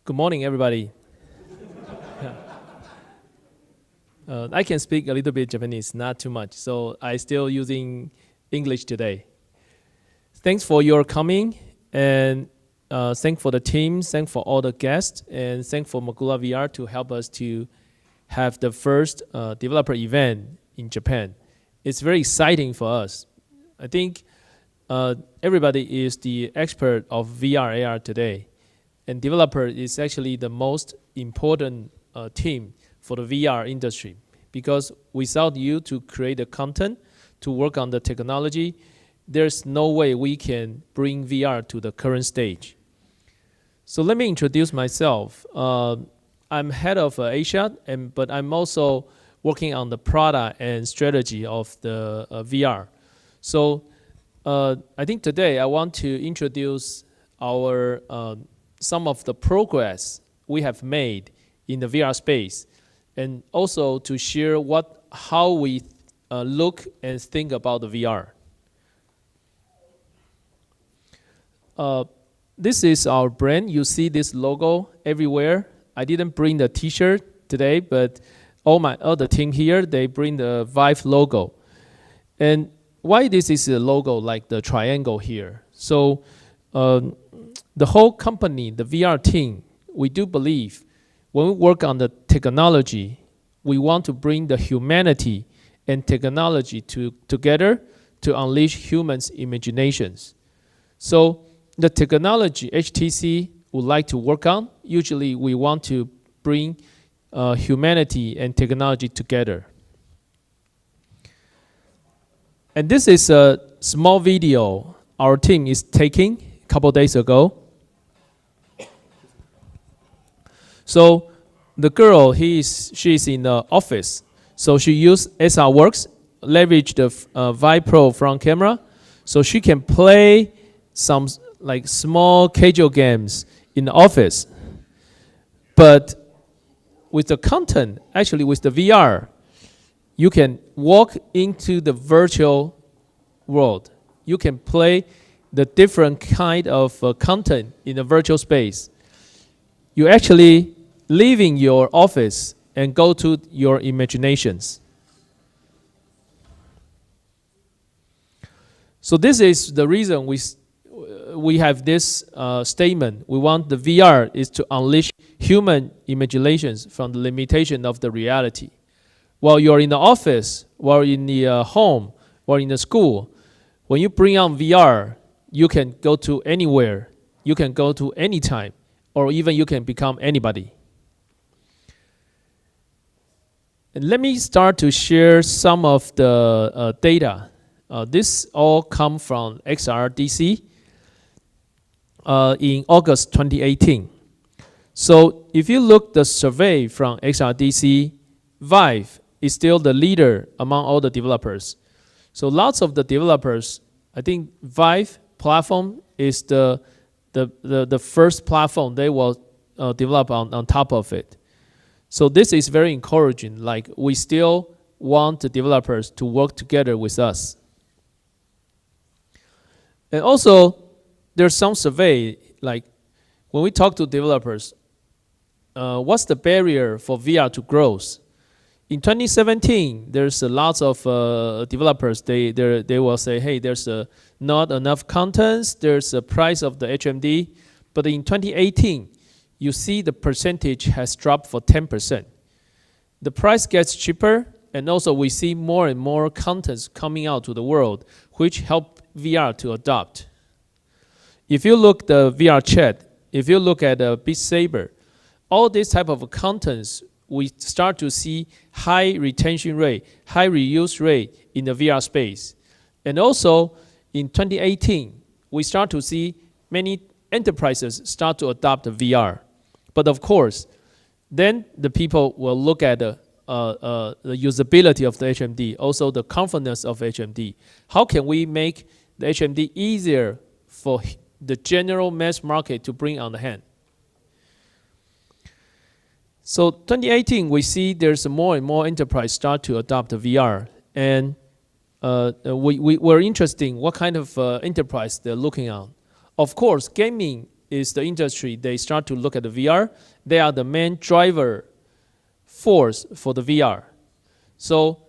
Good morning, everybody. I can speak a little bit Japanese, not too much, so I still using English today. Thanks for your coming, and thanks for the team, thanks for all the guests, and thanks for Magula VR to help us to have the first developer event in Japan. It's very exciting for us. I think everybody is the expert of VR, AR today. And developer is actually the most important team for the VR industry. Because without you to create the content, to work on the technology, there's no way we can bring VR to the current stage. So let me introduce myself. I'm head of Asia, but I'm also working on the product and strategy of the VR. So I think today I want to introduce our some of the progress we have made in the VR space, and also to share how we look and think about the VR. This is our brand. You see this logo everywhere. I didn't bring the T-shirt today, but all my other team here, they bring the VIVE logo. And why this is a logo like the triangle here? So the whole company, the VR team, we do believe when we work on the technology, we want to bring the humanity and technology together to unleash humans' imaginations. So the technology HTC would like to work on, usually we want to bring humanity and technology together. And this is a small video our team is taking a couple days ago. So the girl, she's in the office. So she used SRWorks, leverage the VIVE Pro front camera, so she can play some like small casual games in the office. But with the content, actually with the VR, you can walk into the virtual world. You can play the different kind of content in the virtual space. You actually leaving your office and go to your imaginations. So this is the reason we have this statement. We want the VR is to unleash human imaginations from the limitation of the reality. While you're in the office, while in the home, while in the school, when you bring on VR, you can go to anywhere, you can go to any time, or even you can become anybody. And let me start to share some of the data. This all come from XRDC in August 2018. So if you look the survey from XRDC, VIVE is still the leader among all the developers. So lots of the developers, I think VIVE platform is the first platform they will develop on top of it. So this is very encouraging. Like we still want the developers to work together with us. And also, there's some survey, like when we talk to developers, what's the barrier for VR to growth? In 2017, there's lots of developers, they will say, hey, there's not enough contents, there's a price of the HMD. But in 2018, you see the percentage has dropped for 10%. The price gets cheaper, and also we see more and more contents coming out to the world, which help VR to adopt. If you look the VR chat, if you look at Beat Saber, all these type of contents, we start to see high retention rate, high reuse rate in the VR space. And also in 2018, we start to see many enterprises start to adopt the VR. But of course, then the people will look at the usability of the HMD, also the confidence of HMD. How can we make the HMD easier for the general mass market to bring on the hand? So 2018, we see there's more and more enterprise start to adopt the VR. And we're interested in what kind of enterprise they're looking on. Of course, gaming is the industry, they start to look at the VR. They are the main driver force for the VR. So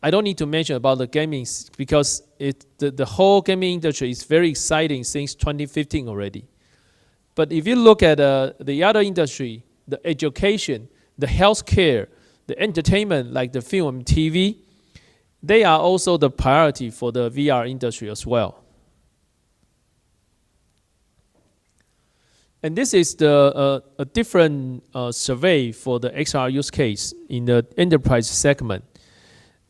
I don't need to mention about the gaming because the whole gaming industry is very exciting since 2015 already. But if you look at the other industry, the education, the healthcare, the entertainment like the film and TV, they are also the priority for the VR industry as well. And this is a different survey for the XR use case in the enterprise segment.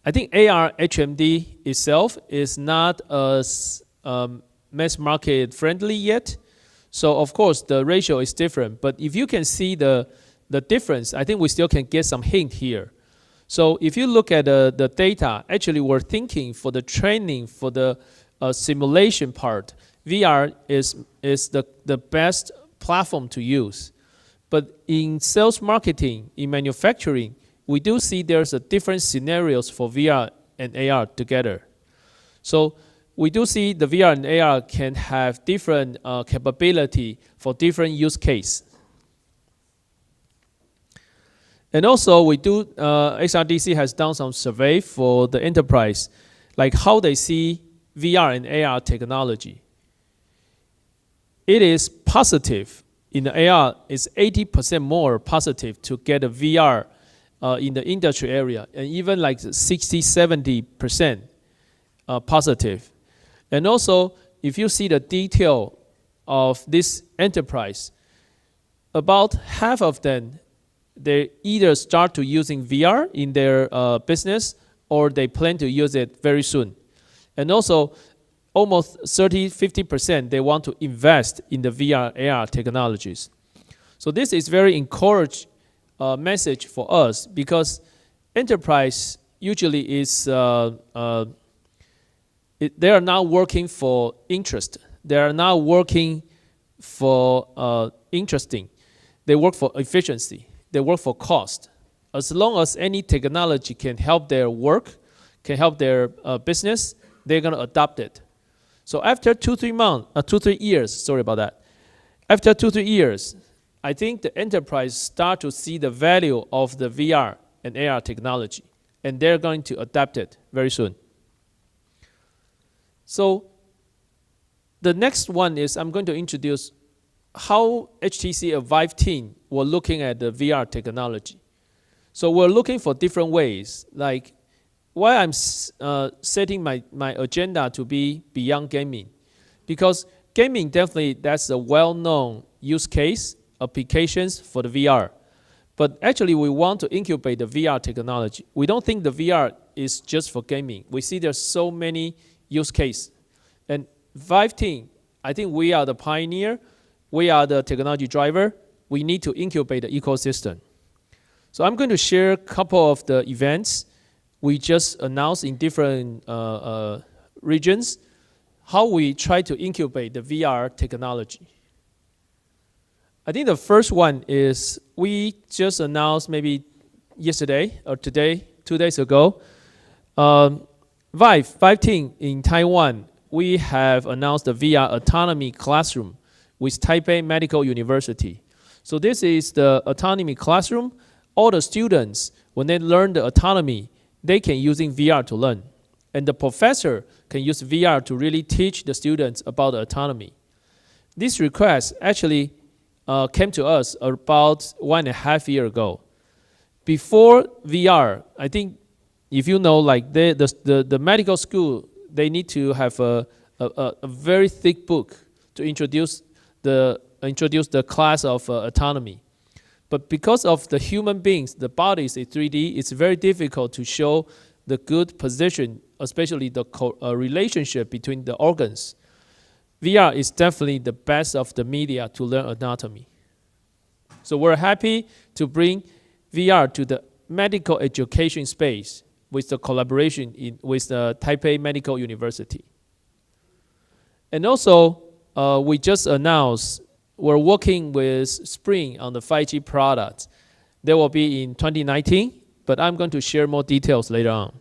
I think AR HMD itself is not as mass market friendly yet. So of course the ratio is different. But if you can see the difference, I think we still can get some hint here. So if you look at the data, actually we're thinking for the training, for the simulation part, VR is the best platform to use. But in sales marketing, in manufacturing, we do see there's a different scenarios for VR and AR together. So we do see the VR and AR can have different capability for different use case. And also we do, XRDC has done some survey for the enterprise, like how they see VR and AR technology. It is positive. In the AR, it's 80% more positive to get a VR in the industry area, and even like 60–70% positive. And also, if you see the detail of this enterprise, about half of them, they either start to using VR in their business or they plan to use it very soon. And also, almost 30–50% they want to invest in the VR AR technologies. So this is very encouraging message for us because enterprise usually is they are now working for interest. They are now working for interesting. They work for efficiency. They work for cost. As long as any technology can help their work, can help their business, they're going to adopt it. So after 2–3 years, sorry about that. After 2–3 years, I think the enterprise start to see the value of the VR and AR technology, and they're going to adapt it very soon. So the next one is I'm going to introduce how HTC and VIVE team were looking at the VR technology. So we're looking for different ways, like why I'm setting my agenda to be beyond gaming. Because gaming definitely, that's a well-known use case, applications for the VR. But actually we want to incubate the VR technology. We don't think the VR is just for gaming. We see there's so many use cases. And VIVE team, I think we are the pioneer. We are the technology driver. We need to incubate the ecosystem. So I'm going to share a couple of the events we just announced in different regions, how we try to incubate the VR technology. I think the first one is we just announced maybe yesterday or today, 2 days ago, VIVE team in Taiwan, we have announced the VR autonomy classroom with Taipei Medical University. So this is the autonomy classroom. All the students, when they learn the autonomy, they can using VR to learn. And the professor can use VR to really teach the students about the autonomy. This request actually came to us about 1.5 years ago. Before VR, I think if you know, like the medical school, they need to have a very thick book to introduce the class of autonomy. But because of the human beings, the body is 3D, it's very difficult to show the good position, especially the relationship between the organs. VR is definitely the best of the media to learn anatomy. So we're happy to bring VR to the medical education space with the collaboration with the Taipei Medical University. And also, we just announced we're working with Spring on the 5G product. They will be in 2019, but I'm going to share more details later on.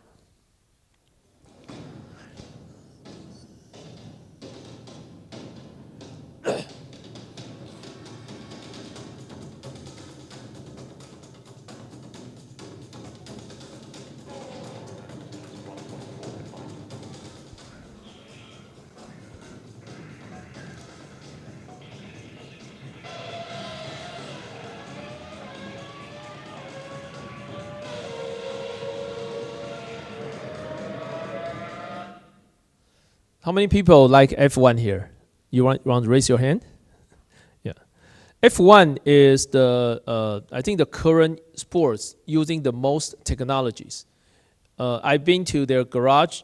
How many people like F1 here? You want to raise your hand? Yeah. F1 is I think the current sports using the most technologies. I've been to their garage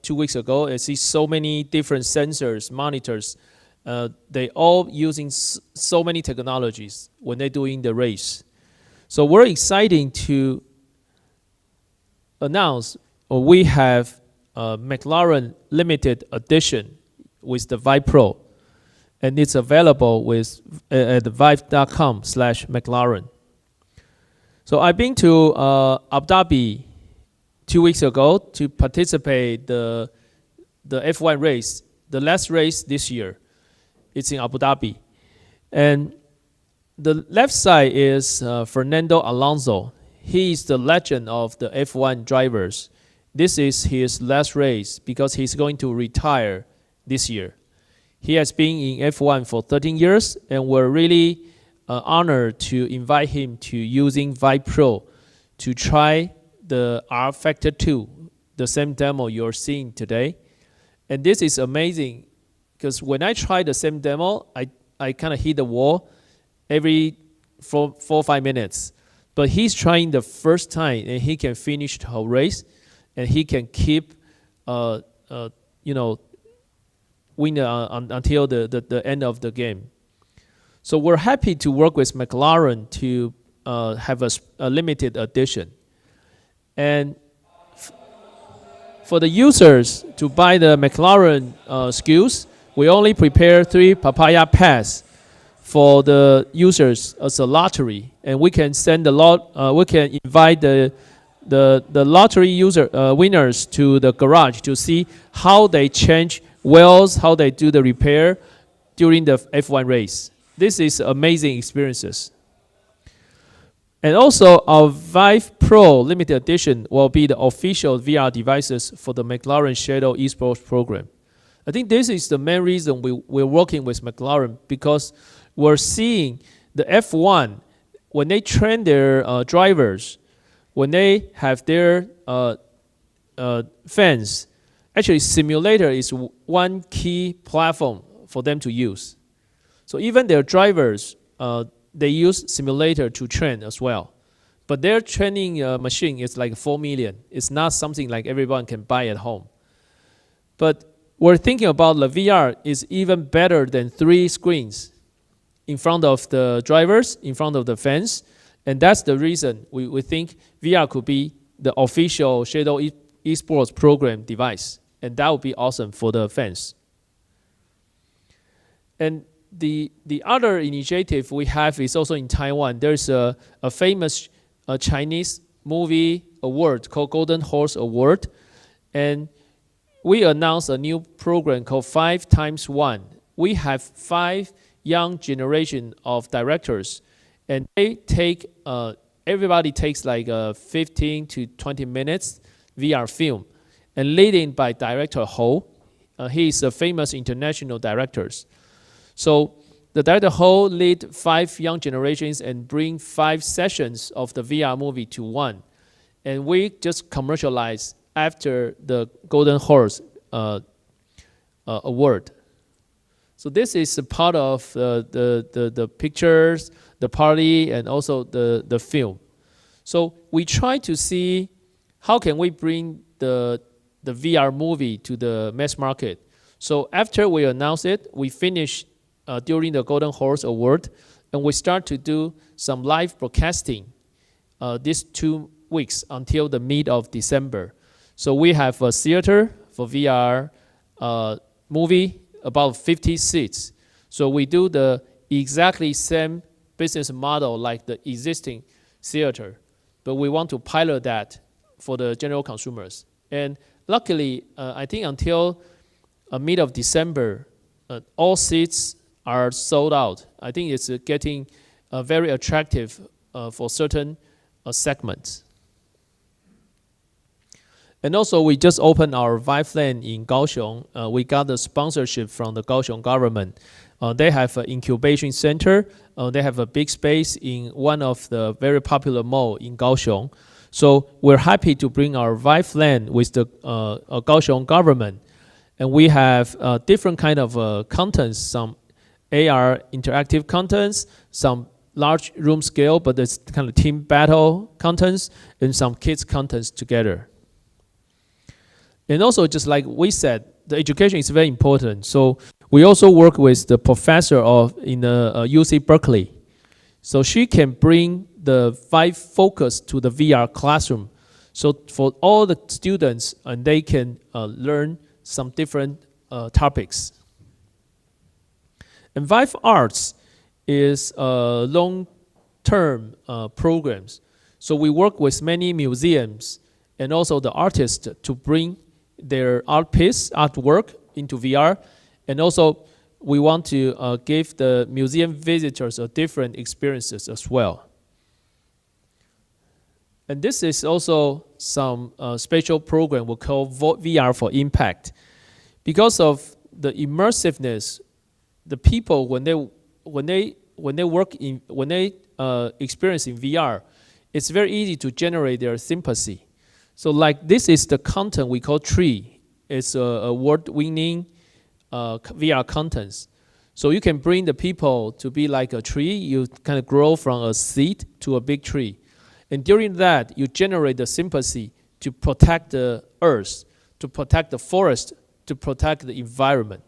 2 weeks ago. I see so many different sensors, monitors. They all using so many technologies when they're doing the race. So we're excited to announce we have McLaren limited edition with the VIVE Pro, and it's available at vive.com/McLaren. So I've been to Abu Dhabi 2 weeks ago to participate the F1 race, the last race this year. It's in Abu Dhabi, and the left side is Fernando Alonso. He is the legend of the F1 drivers. This is his last race because he's going to retire this year. He has been in F1 for 13 years, and we're really honored to invite him to using VIVE Pro to try the R Factor 2, the same demo you're seeing today. And this is amazing because when I try the same demo, I kind of hit the wall every 4 or 5 minutes. But he's trying the first time, and he can finish the whole race, and he can keep, win until the end of the game. So we're happy to work with McLaren to have a limited edition. And for the users to buy the McLaren skills, we only prepare 3 papaya pads for the users as a lottery, and we can send we can invite the lottery winners to the garage to see how they change wheels, how they do the repair during the F1 race. This is amazing experiences. And also our VIVE Pro limited edition will be the official VR devices for the McLaren Shadow Esports program. I think this is the main reason we're working with McLaren, because we're seeing the F1, when they train their drivers, when they have their fans, actually simulator is one key platform for them to use. So even their drivers, they use simulator to train as well. But their training machine is like 4 million. It's not something like everyone can buy at home. But we're thinking about the VR is even better than 3 screens in front of the drivers, in front of the fans. And that's the reason we think VR could be the official Shadow Esports program device. And that would be awesome for the fans. And the other initiative we have is also in Taiwan. There's a famous Chinese movie award called Golden Horse Award. And we announced a new program called 5x1. We have 5 young generation of directors, and they take everybody takes like 15 to 20 minutes VR film, and leading by director Ho. He is a famous international director. So the director Ho lead 5 young generations and bring 5 sessions of the VR movie to one, and we just commercialize after the Golden Horse Award. So this is a part of the pictures, the party, and also the film. So we try to see how can we bring the VR movie to the mass market. So after we announce it, we finish during the Golden Horse Award, and we start to do some live broadcasting these 2 weeks until the mid of December. So we have a theater for VR movie, about 50 seats. So we do the exactly same business model like the existing theater, but we want to pilot that for the general consumers. And luckily, I think until mid of December, all seats are sold out. I think it's getting very attractive for certain segments. And also, we just opened our VIVE Land in Kaohsiung. We got the sponsorship from the Kaohsiung government. They have an incubation center. They have a big space in one of the very popular mall in Kaohsiung. So we're happy to bring our VIVE Land with the Kaohsiung government. and we have different kind of contents, some AR interactive contents, some large room scale, but it's kind of team battle contents, and some kids contents together. And also, just like we said, the education is very important. So we also work with the professor in UC Berkeley. So she can bring the VIVE focus to the VR classroom. So for all the students, and they can learn some different topics. And VIVE Arts is long-term programs. So we work with many museums and also the artists to bring their art piece, artwork into VR. And also we want to give the museum visitors a different experiences as well. And this is also some special program we call VR for Impact. Because of the immersiveness, the people when they experience in VR, it's very easy to generate their sympathy. So like this is the content we call Tree. It's a award-winning VR contents. So you can bring the people to be like a tree. You kind of grow from a seed to a big tree. And during that, you generate the sympathy to protect the earth, to protect the forest, to protect the environment.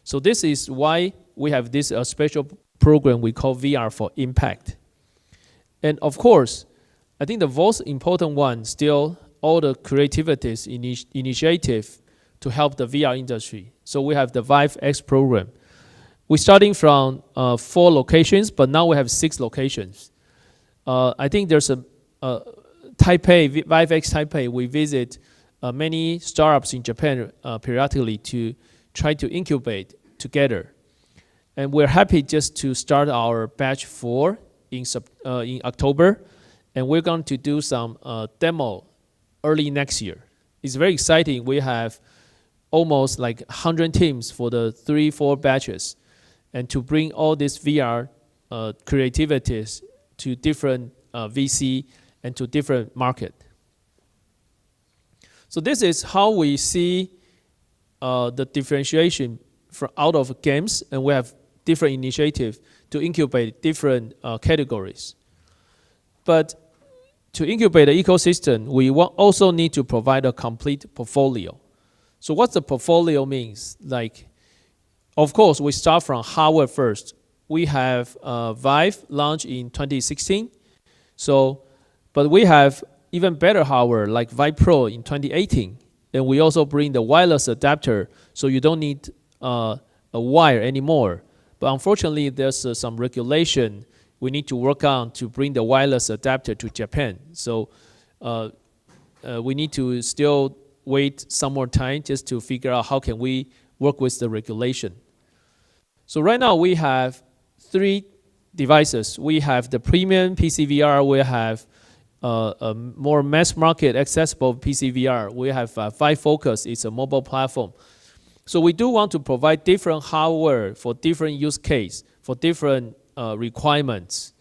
So this is why we have this special program we call VR for Impact. And of course, I think the most important one still all the creativities initiative to help the VR industry. So we have the VIVE X program. We're starting from 4 locations, but now we have 6 locations. I think there's a Taipei, VIVE X Taipei, we visit many startups in Japan periodically to try to incubate together. And we're happy just to start our batch 4 in October. And we're going to do some demo early next year. It's very exciting. We have almost like 100 teams for the 3-4 batches. And to bring all these VR creativities to different VC and to different market. So this is how we see the differentiation out of games, and we have different initiatives to incubate different categories. But to incubate the ecosystem, we also need to provide a complete portfolio. So what the portfolio means, like, of course, we start from hardware first. We have VIVE launched in 2016. So, but we have even better hardware like VIVE Pro in 2018. And we also bring the wireless adapter, so you don't need a wire anymore. But unfortunately, there's some regulation we need to work on to bring the wireless adapter to Japan. So we need to still wait some more time just to figure out how can we work with the regulation. So right now we have 3 devices. We have the premium PC VR. We have a more mass market accessible PC VR. We have VIVE Focus. It's a mobile platform. So we do want to provide different hardware for different use case, for different requirements.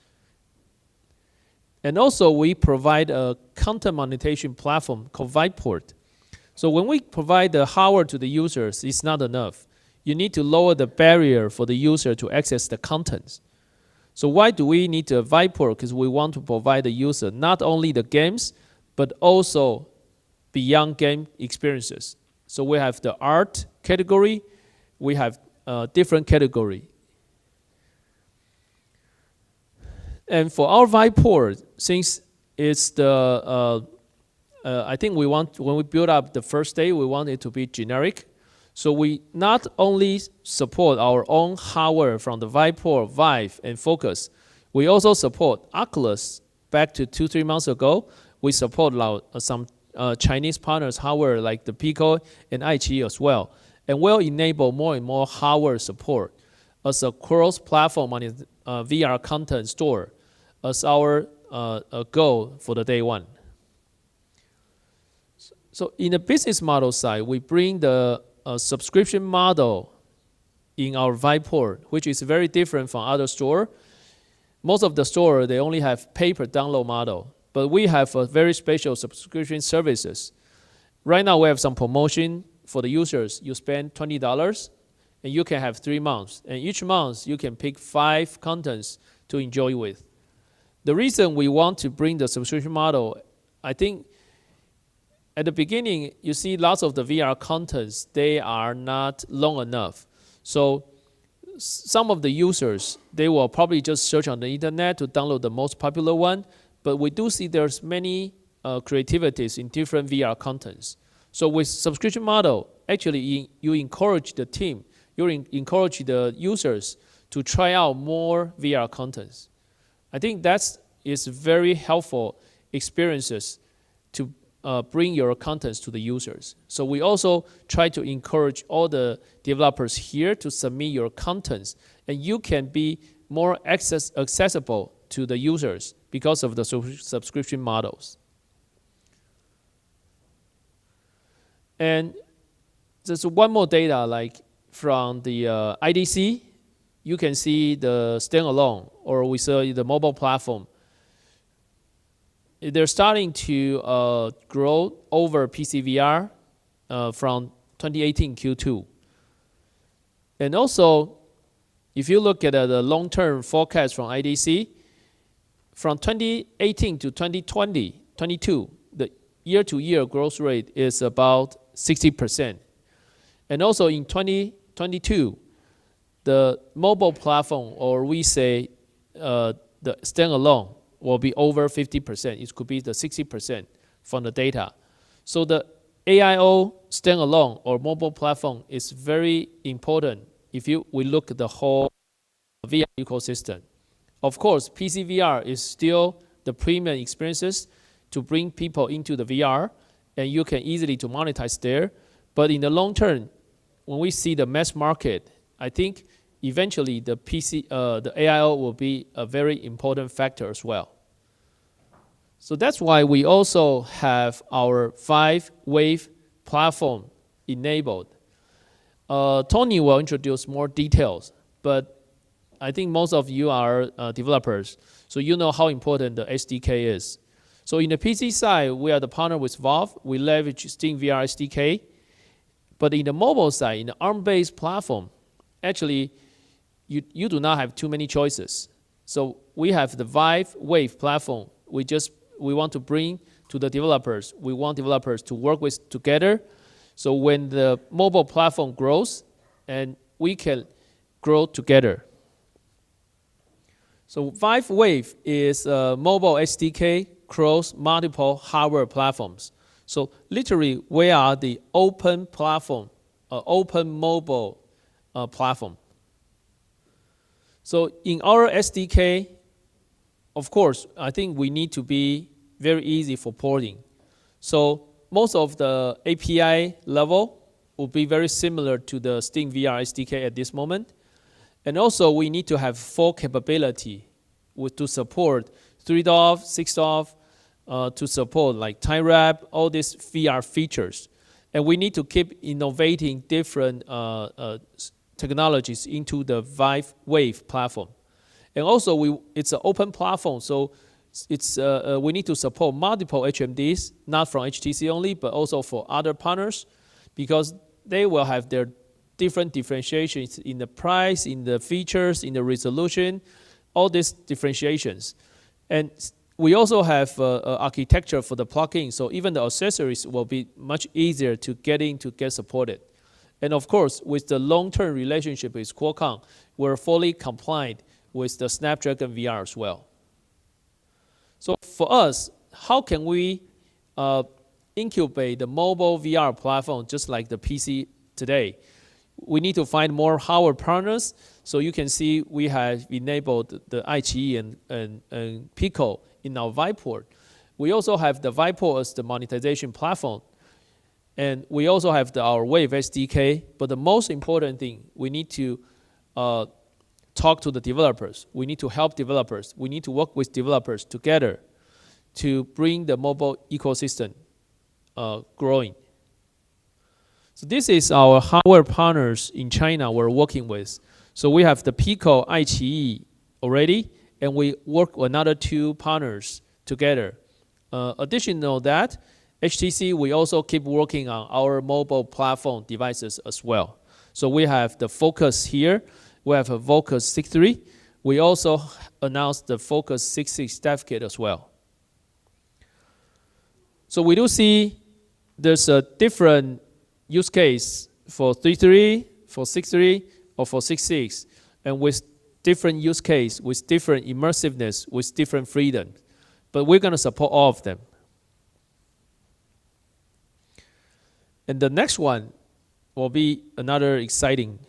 And also we provide a content monetization platform called VivePort. So when we provide the hardware to the users, it's not enough. You need to lower the barrier for the user to access the contents. So why do we need a VivePort? Because we want to provide the user not only the games, but also beyond game experiences. So we have the art category, we have different category. And for our VivePort, since it's the, I think we want, when we build up the first day, we want it to be generic. So we not only support our own hardware from the VivePort, VIVE, and Focus, we also support Oculus. Back to 2-3 months ago, we support some Chinese partners hardware like the Pico and iQIYI as well. And we'll enable more and more hardware support as a cross-platform on VR content store as our goal for the day one. So in the business model side, we bring the subscription model in our VivePort, which is very different from other store. Most of the store, they only have pay-per-download model, but we have a very special subscription services. Right now, we have some promotion for the users, you spend $20 and you can have 3 months. And each month you can pick 5 contents to enjoy with. The reason we want to bring the subscription model, I think at the beginning, you see lots of the VR contents, they are not long enough. So some of the users, they will probably just search on the internet to download the most popular one, but we do see there's many creativities in different VR contents. So with subscription model, actually you encourage the team, you encourage the users to try out more VR contents. I think that is very helpful experiences to bring your contents to the users. So we also try to encourage all the developers here to submit your contents, and you can be more accessible to the users because of the subscription models. And there's one more data, like from the IDC, you can see the standalone, or we say the mobile platform. They're starting to grow over PCVR from 2018 Q2. And also, if you look at the long-term forecast from IDC, from 2018 to 2022, the year-to-year growth rate is about 60%. And also in 2022, the mobile platform, or we say the standalone, will be over 50%. It could be the 60% from the data. So the AIO standalone or mobile platform is very important if we look at the whole VR ecosystem. Of course, PC VR is still the premium experiences to bring people into the VR, and you can easily to monetize there. But in the long term, when we see the mass market, I think eventually the the AIO will be a very important factor as well. So that's why we also have our VIVE platform enabled. Tony will introduce more details, but I think most of you are developers, so you know how important the SDK is. So in the PC side, we are the partner with Valve. We leverage Steam VR SDK. But in the mobile side, in the ARM-based platform, actually, you do not have too many choices. So we have the VIVE platform. We want to bring to the developers. We want developers to work with together. So when the mobile platform grows, and we can grow together. So VIVE is a mobile SDK across multiple hardware platforms. So literally, we are the open platform, open mobile platform. So in our SDK, of course, I think we need to be very easy for porting. So most of the API level will be very similar to the Steam VR SDK at this moment. And also, we need to have full capability to support 3DoF, 6DoF, to support like time wrap, all these VR features. And we need to keep innovating different technologies into the VIVE platform. And also, it's an open platform, so we need to support multiple HMDs, not from HTC only, but also for other partners, because they will have their different differentiations in the price, in the features, in the resolution, all these differentiations. And we also have architecture for the plugin, so even the accessories will be much easier to get supported. And of course, with the long-term relationship with Qualcomm, we're fully compliant with the Snapdragon VR as well. So for us, how can we incubate the mobile VR platform just like the PC today? We need to find more hardware partners. So you can see we have enabled the iQIYI and Pico in our VivePort. We also have the VivePort as the monetization platform. And we also have our Wave SDK. But the most important thing, we need to talk to the developers. We need to help developers. We need to work with developers together to bring the mobile ecosystem growing. So this is our hardware partners in China we're working with. So we have the Pico, iQIYI already, and we work with another 2 partners together. Additional that, HTC, we also keep working on our mobile platform devices as well. So we have the Focus here. We have a Focus 6.3. We also announced the Focus 6.6 dev kit as well. So we do see there's a different use case for 3.3, for 6.3, or for 6.6, and with different use case, with different immersiveness, with different freedom. But we're going to support all of them. And the next one will be another exciting.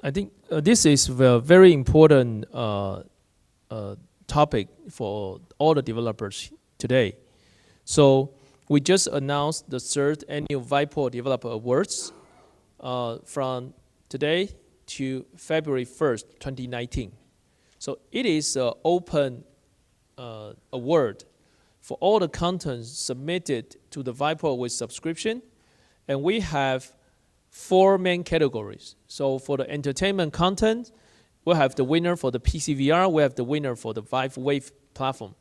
I think this is a very important topic for all the developers today. So we just announced the third annual VIVE Developer Awards from today to February 1st, 2019. So it is an open award for all the content submitted to the VIVE with subscription. And we have 4 main categories. So for the entertainment content, we have the winner for the PCVR, we have the winner for the VIVE Wave platform.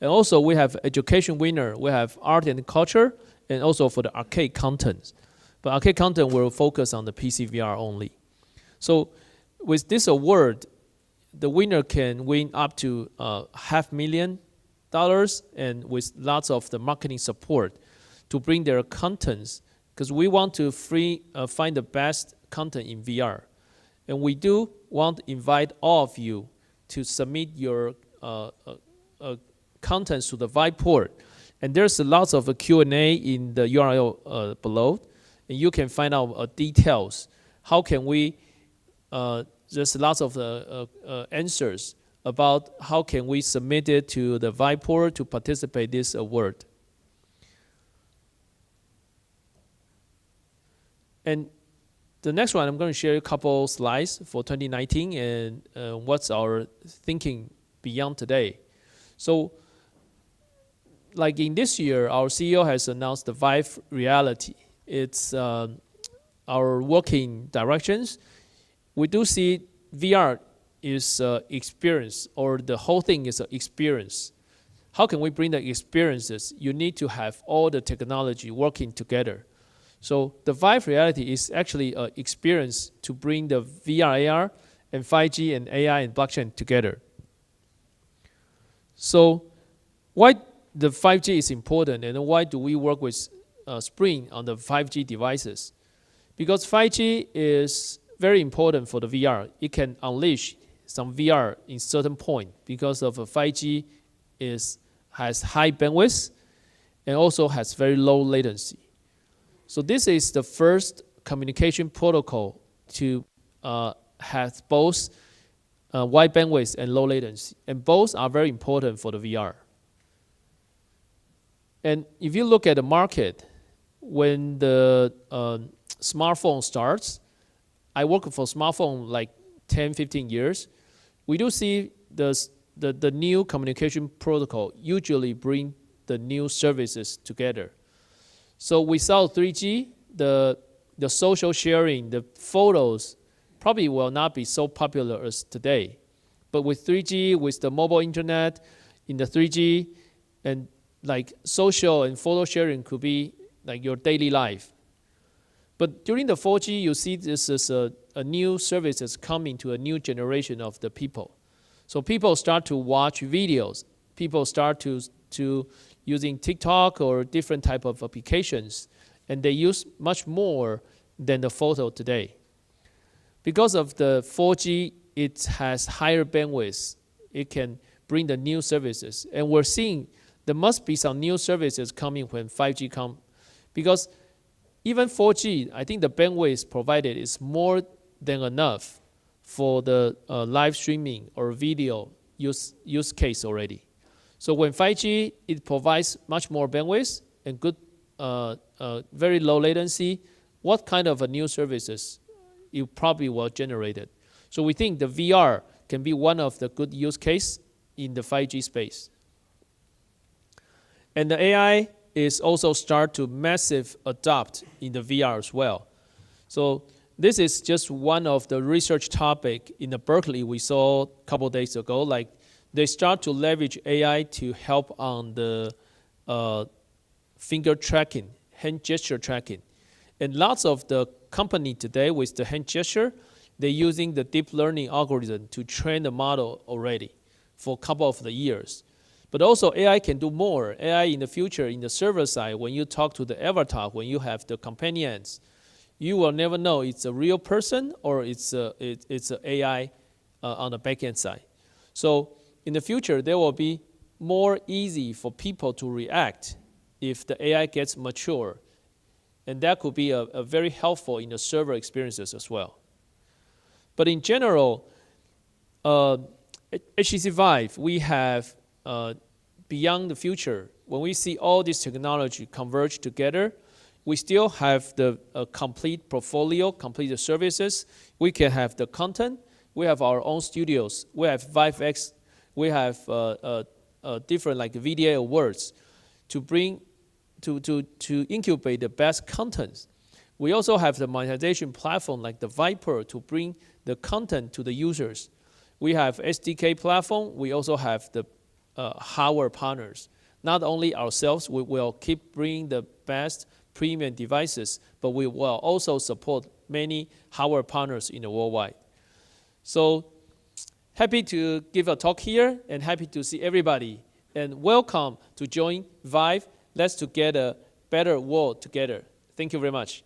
And also we have education winner, we have art and culture, and also for the arcade content. But arcade content will focus on the PCVR only. So with this award, the winner can win up to $500,000 and with lots of the marketing support to bring their contents, because we want to find the best content in VR. And we do want to invite all of you to submit your contents to the VIVE port. And there's lots of Q&A in the URL below. And you can find out details. How can we, there's lots of answers about how can we submit it to the VIVE port to participate in this award. And the next one, I'm going to share a couple slides for 2019 and what's our thinking beyond today. So, like in this year, our CEO has announced the VIVE Reality. It's our working directions. We do see VR is experience, or the whole thing is an experience. How can we bring the experiences? You need to have all the technology working together. So the VIVE Reality is actually an experience to bring the VR, AR, and 5G and AI and blockchain together. So why the 5G is important and why do we work with spring on the 5G devices. Because 5G is very important for the VR. It can unleash some VR in certain point because of 5G has high bandwidth and also has very low latency. So this is the first communication protocol to have both wide bandwidth and low latency. And both are very important for the VR. And if you look at the market, when the smartphone starts, I work for smartphone like 10, 15 years. We do see the new communication protocol usually bring the new services together. So without 3G, the social sharing, the photos probably will not be so popular as today. But with 3G, with the mobile internet, in the 3G, and like social and photo sharing could be like your daily life. But during the 4G, you see this is a new services coming to a new generation of the people. So people start to watch videos. People start to using TikTok or different type of applications, and they use much more than the photo today. Because of the 4G, it has higher bandwidth. It can bring the new services. And we're seeing there must be some new services coming when 5G comes. Because even 4G, I think the bandwidth provided is more than enough for the live streaming or video use case already. So when 5G, it provides much more bandwidth and good, very low latency, what kind of new services you probably will generate it. So we think the VR can be one of the good use case in the 5G space. And the AI is also start to massive adopt in the VR as well. So this is just one of the research topic in the Berkeley we saw a couple days ago. Like they start to leverage AI to help on the finger tracking, hand gesture tracking. And lots of the company today with the hand gesture, they're using the deep learning algorithm to train the model already for a couple of the years. But also AI can do more. AI in the future, in the server side, when you talk to the avatar, when you have the companions, you will never know it's a real person or it's an AI on the backend side. So in the future, there will be more easy for people to react if the AI gets mature. And that could be a very helpful in the server experiences as well. But in general, HTC VIVE, we have beyond the future, when we see all this technology converge together, we still have the complete portfolio, complete services. We can have the content. We have our own studios. We have ViveX. We have different like VDA awards to bring to incubate the best contents. We also have the monetization platform like the Viper to bring the content to the users. We have SDK platform. We also have the hardware partners. Not only ourselves, we will keep bringing the best premium devices, but we will also support many hardware partners in the worldwide. So happy to give a talk here and happy to see everybody. And welcome to join VIVE. Let's to get a better world together. Thank you very much.